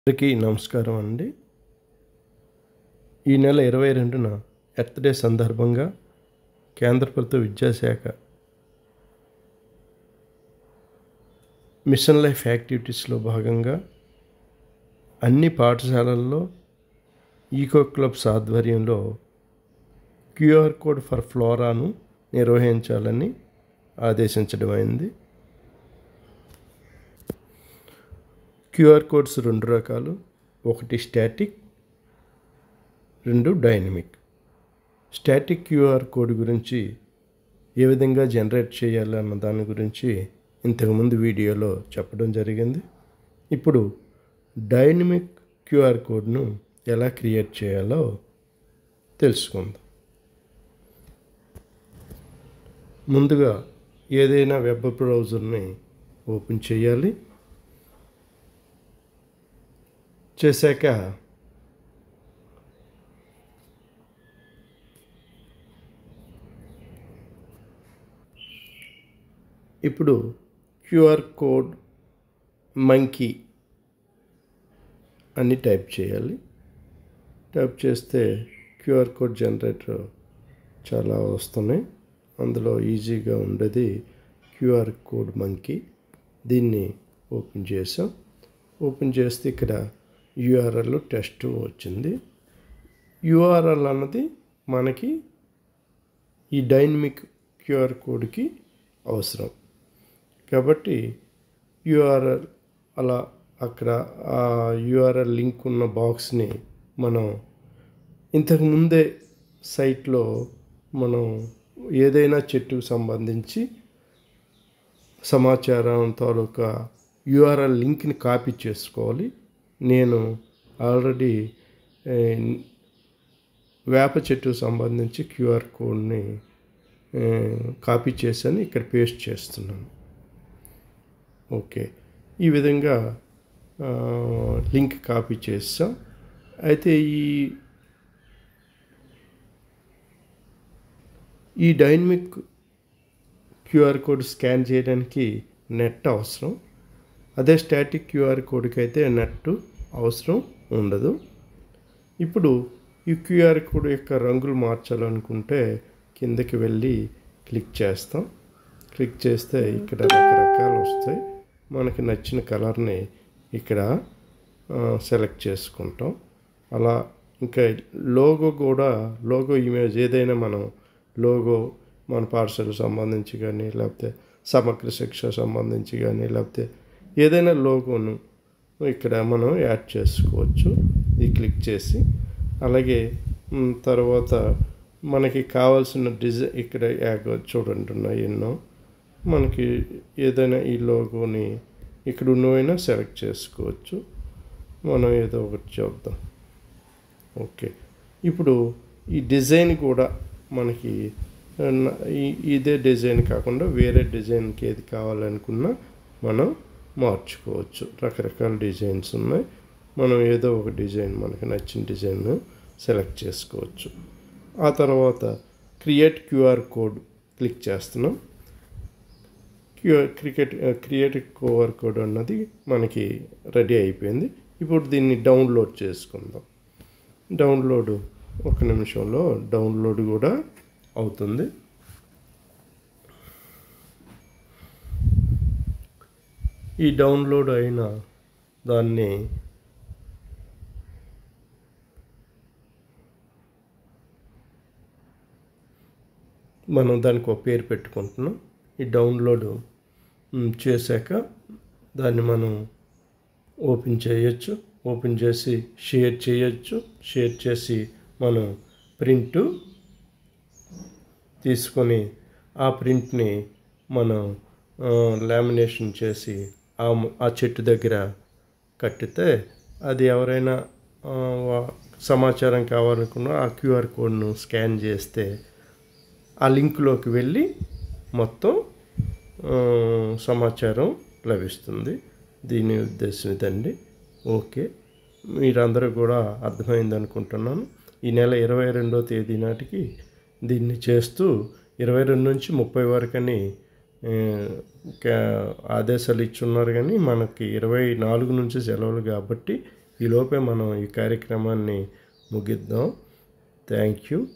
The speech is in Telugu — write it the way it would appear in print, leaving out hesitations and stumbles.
అందరికీ నమస్కారం అండి. ఈ నెల 22న ఎర్త్ డే సందర్భంగా కేంద్ర ప్రభుత్వ విద్యాశాఖ మిషన్ లైఫ్ యాక్టివిటీస్లో భాగంగా అన్ని పాఠశాలల్లో ఈకో క్లబ్స్ ఆధ్వర్యంలో క్యూఆర్ కోడ్ ఫర్ ఫ్లోరాను నిర్వహించాలని ఆదేశించడమైంది. క్యూఆర్ కోడ్స్ రెండు రకాలు, ఒకటి స్టాటిక్, రెండు డైనమిక్. స్టాటిక్ క్యూఆర్ కోడ్ గురించి ఏ విధంగా జనరేట్ చేయాలన్న దాని గురించి ఇంతకుముందు వీడియోలో చెప్పడం జరిగింది. ఇప్పుడు డైనమిక్ క్యూఆర్ కోడ్ను ఎలా క్రియేట్ చేయాలో తెలుసుకుందాం. ముందుగా ఏదైనా వెబ్ బ్రౌజర్ని ఓపెన్ చేయాలి. చేశాక ఇప్పుడు క్యూఆర్ కోడ్ మంకీ అని టైప్ చేయాలి. టైప్ చేస్తే క్యూఆర్ కోడ్ జనరేటర్ చాలా వస్తున్నాయి. అందులో ఈజీగా ఉండేది క్యూఆర్ కోడ్ మంకీ. దీన్ని ఓపెన్ చేసాం. ఓపెన్ చేస్తే ఇక్కడ యూఆర్ఎల్ టెస్ట్ వచ్చింది. యూఆర్ఎల్ అన్నది మనకి ఈ డైనమిక్ క్యూఆర్ కోడ్కి అవసరం కాబట్టి యూఆర్ఎల్ అలా అక్కడ ఆ యూఆర్ఎల్ లింక్ ఉన్న బాక్స్ని మనం ఇంతకుముందే సైట్లో మనం ఏదైనా చెట్టుకు సంబంధించి సమాచారం తాలూకా యూఆర్ఎల్ లింక్ని కాపీ చేసుకోవాలి. నేను ఆల్రెడీ వేప చెట్టుకు సంబంధించి క్యూఆర్ కోడ్ని కాపీ చేశాను, ఇక్కడ పేస్ట్ చేస్తున్నాను. ఓకే, ఈ విధంగా లింక్ కాపీ చేస్తాం. అయితే ఈ డైనమిక్ క్యూఆర్ కోడ్ స్కాన్ చేయడానికి నెట్ అవసరం. అదే స్టాటిక్ క్యూఆర్ కోడ్కి అయితే నెట్ అవసరం ఉండదు. ఇప్పుడు ఈ క్యూఆర్ కోడ్ యొక్క రంగులు మార్చాలనుకుంటే కిందకి వెళ్ళి క్లిక్ చేస్తాం. క్లిక్ చేస్తే ఇక్కడ రకరకాలు వస్తాయి. మనకి నచ్చిన కలర్ని ఇక్కడ సెలెక్ట్ చేసుకుంటాం. అలా ఇంకా లోగో ఇమేజ్ ఏదైనా మనం లోగో మన పాఠశాలకు సంబంధించి కానీ, లేకపోతే సమగ్ర శిక్ష సంబంధించి కానీ, లేకపోతే ఏదైనా లోగోను ఇక్కడ మనం యాడ్ చేసుకోవచ్చు. ఇది క్లిక్ చేసి అలాగే తర్వాత మనకి కావాల్సిన డిజైన్ ఇక్కడ చూడండి ఉన్నాయి ఎన్నో. మనకి ఏదైనా ఈ లోగోని ఇక్కడ ఉన్నవైనా సెలెక్ట్ చేసుకోవచ్చు. మనం ఏదో ఒకటి చూద్దాం. ఓకే, ఇప్పుడు ఈ డిజైన్ కూడా మనకి ఇదే డిజైన్ కాకుండా వేరే డిజైన్కి ఏది కావాలనుకున్నా మనం మార్చుకోవచ్చు. రకరకాల డిజైన్స్ ఉన్నాయి. మనం ఏదో ఒక డిజైన్ మనకు నచ్చిన డిజైన్ సెలెక్ట్ చేసుకోవచ్చు. ఆ తర్వాత క్రియేట్ క్యూఆర్ కోడ్ క్లిక్ చేస్తున్నాం. క్రియేట్ క్యూఆర్ కోడ్ అన్నది మనకి రెడీ అయిపోయింది. ఇప్పుడు దీన్ని డౌన్లోడ్ చేసుకుందాం. డౌన్లోడ్ 1 నిమిషంలో డౌన్లోడ్ కూడా అవుతుంది. ఈ డౌన్లోడ్ అయిన దాన్ని మనం దానికి ఒక పేరు పెట్టుకుంటున్నాం. ఈ డౌన్లోడ్ చేశాక దాన్ని మనం ఓపెన్ చేయొచ్చు. ఓపెన్ చేసి షేర్ చేయొచ్చు. షేర్ చేసి మనం ప్రింట్ తీసుకొని ఆ ప్రింట్ని మనం లామినేషన్ చేసి ఆ చెట్టు దగ్గర కట్టితే అది ఎవరైనా సమాచారం కావాలనుకున్నా ఆ క్యూఆర్ కోడ్ను స్కాన్ చేస్తే ఆ లింక్లోకి వెళ్ళి మొత్తం సమాచారం లభిస్తుంది. దీని ఉద్దేశం ఇదండి. ఓకే, మీరందరూ కూడా అర్థమైంది అనుకుంటున్నాను. ఈ నెల 22వ తేదీ నాటికి దీన్ని చేస్తూ 22 నుంచి 30 వరకని ఆదేశాలు ఇచ్చున్నారు. కానీ మనకి 24 నుంచి సెలవులు కాబట్టి ఈలోపే మనం ఈ కార్యక్రమాన్ని ముగిద్దాం. Thank you.